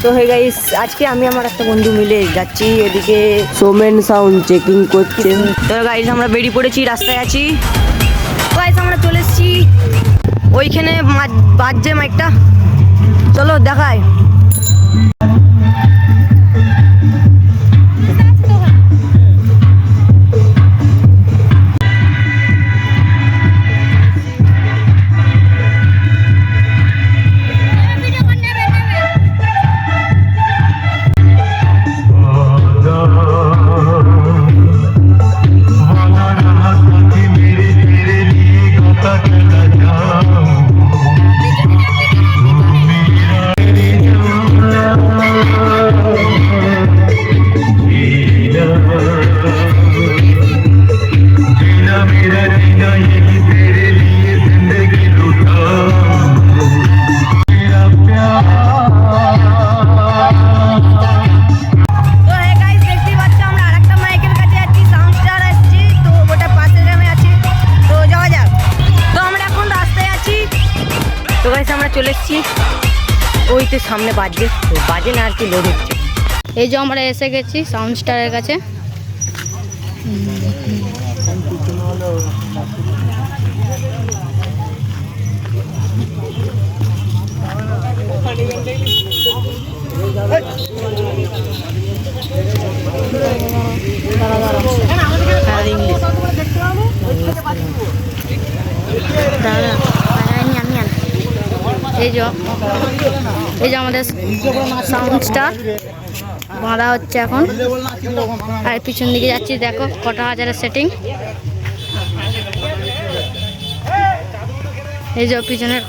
তো hey guys, আজকে আমি আমার একটা বন্ধু মিলে যাচ্ছি এদিকে সোমেন সাউন্ড চেকিং করছে। তো গাইস আমরা বেরিয়ে পড়েছি, রাস্তায় আছি গাইস, আমরা চলে এসেছি ওইখানে বাজছে মাইকটা, চলো দেখায়। তো গাইস আমরা চলে এসেছি, ওই তো সামনে বাজে না আর কি, লোড হচ্ছে। এই যে আমরা এসে গেছি সাউন্ড স্টারের কাছে। এই যে আমাদের সাউন্ড স্টার বাঁধা হচ্ছে এখন, আর পিছন দিকে যাচ্ছি, দেখো কটা হাজারের সেটিং। এই যে পিছনের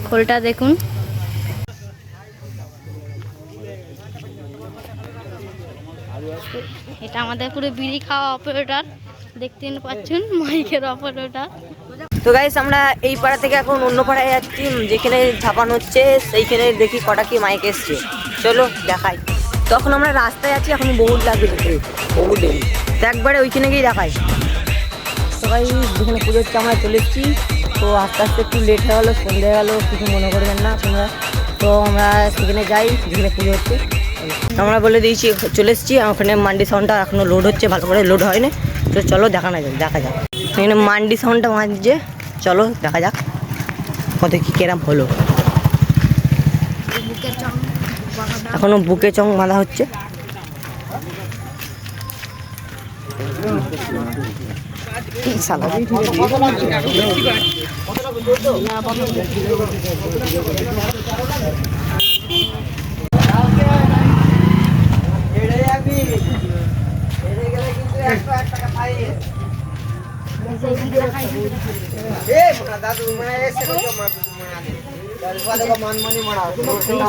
খোলটা দেখুন। এটা আমাদের পুরো বিড়ি খাওয়া অপারেটর, দেখতে পাচ্ছেন মাইকের অপারেটর। তো গাইস আমরা এই পাড়া থেকে এখন অন্য পাড়ায় যাচ্ছি, যেখানে ঝাপানো হচ্ছে সেইখানে দেখি কটা কি মাইক এসছে, চলো দেখাই। তখন আমরা রাস্তায় আছি, এখন বহুত লাগবে যেতে, বহু দেরি, তো একবারে ওইখানে গিয়ে দেখাই। তো গাইস যেখানে পুজো হচ্ছে আমরা চলে এসেছি, তো আস্তে আস্তে একটু লেট হয়ে গেলো, সন্ধে গেলো, কিছু মনে করবেন না তোমরা। তো আমরা সেখানে যাই যেখানে পুজো হচ্ছে, আমরা বলে দিয়েছি চলে এসেছি। ওখানে মান্ডি সাউন্ডটা এখনও লোড হচ্ছে, ভালো করে লোড হয়নি, তো চলো দেখা যাক। এখানে মান্ডি সাউন্ডটা বাজছে, চলো দেখা যাক কত কি কেরাম হলো। এখনো বুকে চং বাঁধা হচ্ছে।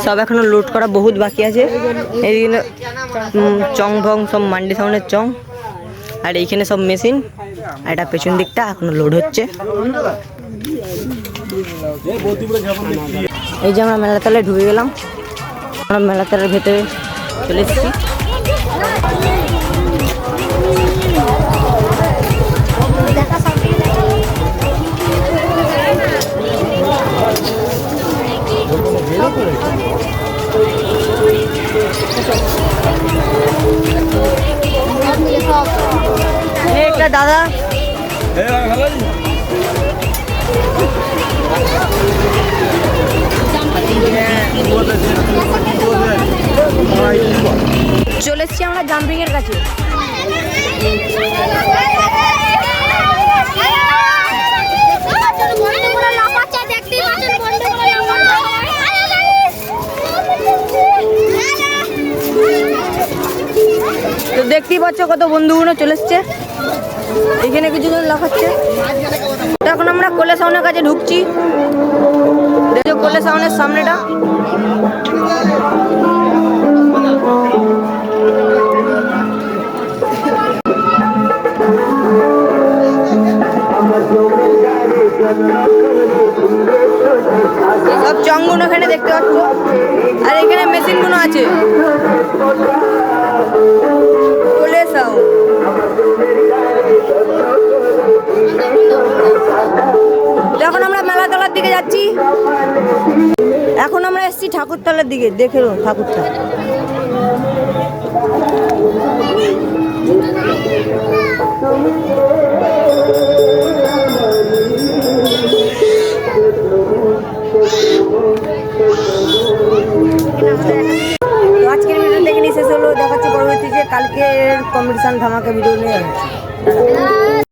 সব এখনো লোড করা বহুত বাকি আছে। এইদিকে চং ভং সব মান্ডি সাউন্ডের চং, আর এইখানে সব মেশিন, আর এটা পেছন দিকটা এখনো লোড হচ্ছে। এই যে আমরা মেলাতলায় ঢুকে গেলাম, আমরা মেলাতলার ভেতরে চলে এসেছি। দাদা চলে এসছি আমরা জাম্পিং এর কাছে। তো দেখতেই পাচ্ছ কত বন্ধুগুলো চলে এসছে, এখানে কিছুজন লাফাচ্ছে। এখন আমরা কোলে সাউনের কাছে ঢুকছি, দেখো কোলে সাউনের সামনেটা। সব চংগুলো এখানে দেখতে পাচ্ছ, আর এখানে মেশিনগুলো আছে। কোলে সাউন্ড এখন আমরা মেলা ঠাকুরতলার দিকে যাচ্ছি। এখন আমরা এসেছি ঠাকুরতলার দিকে, দেখে নো ঠাকুরটা। তো আজকের ভিডিও দেখে নিয়ে শেষ হলো। দেখাচ্ছি পরবর্তী যে কালকের কম্পিটিশন ধামাকা ভিডিও নিয়ে আসছি।